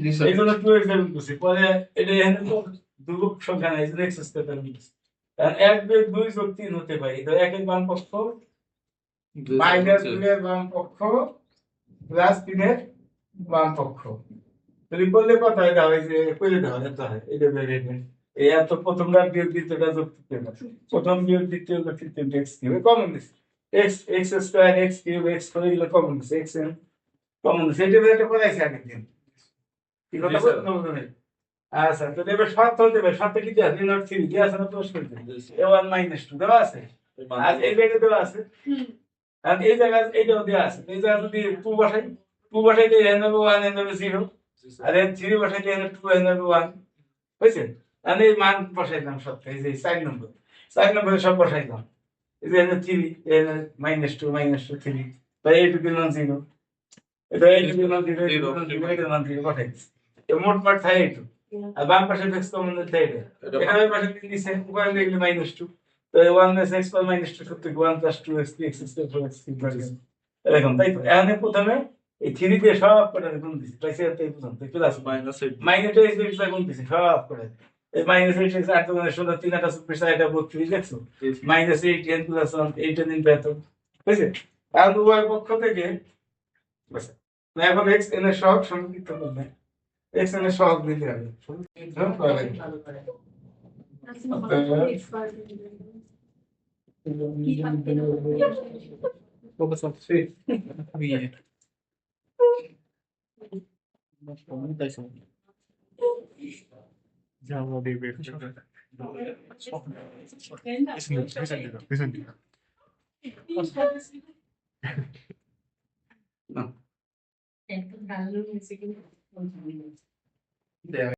জি sir. এই জন্য 2x বের করছি। পরে এটা এখানে তো ধ্রুবক সংখ্যা নাই, এই জন্য x স্কয়ার বের করছি। কারণ 1 যোগ 2 যোগ 3 হতে পারে। তো 1 এর বাম পক্ষ মাইনাস 2 এর বাম পক্ষ প্লাস 3 এর বাম পক্ষ। তাহলে করলে কত হয়? দাও, এই যে করে দাও, এত হয়। এটা বের হবে। এই এত প্রথমটা বিয়োগ দ্বিতীয়টা যোগ তৃতীয়টা। প্রথম বিয়োগ দ্বিতীয় যোগ তৃতীয়টা x কিউব কমন দিছে। x square x cube x করে দিলে কমন দিছে। x এর কমন দিছে। এটা বের করে আইছি আগের দিন। কি কথা বলতে না বলতে? আচ্ছা, তো এবার 7 হতে হবে। 7 কি দেয়া? 3 আর 3 দেয়া আছে না? প্রশ্ন করতে। a1 -2 দেওয়া আছে। আর এই জায়গায় দেওয়া আছে। আর এই জায়গায় এইটাও দেওয়া আছে। এই জায়গায় যদি 2 বসাই, 2 বসাইলে n হবে 1, n হবে 0। আর n 3 বসাইলে n 2, n হবে 1। বুঝছে? আমি এই মান বসাইলাম সব। এই যে 4 নম্বর। 4 নম্বরে সব বসাইলাম। এই যে n 3, n -2, -3। তাই এইটুকু দিলাম 0। এটা এইটুকু দিলাম 0, এইটুকু দিলাম 0, এটা দিলাম 0 বসাইছি। মোট মাঠ থাকে এইটুকু। আর বাম পাশে x কমন দিতে এটা। এখানে ওই পাশে নিচে উপরে লিখলে -2। তো 1 x + -2 সূত্র কি 1 + 2x 3x ² 4x 3 এরকম, তাই তো? এখানে প্রথমে এই 3 দিয়ে সব কটা গুণ দিছি। পাইছে এই পর্যন্ত প্লাস -8 গুণ দিছি সব করে। এই -8 8 গুণে 16 3 8 24 এটা 32 দেখছো? -8 n + 1 8 n বেত। বুঝছে? আর উভয় পক্ষ থেকে বাস। এখন x n এর সহগ সংক্ষিপ্ত করবে। x n এর সহগ দিতে হবে। সংক্ষিপ্ত করে। Professor, sí. Bien. Ya lo de ver. না।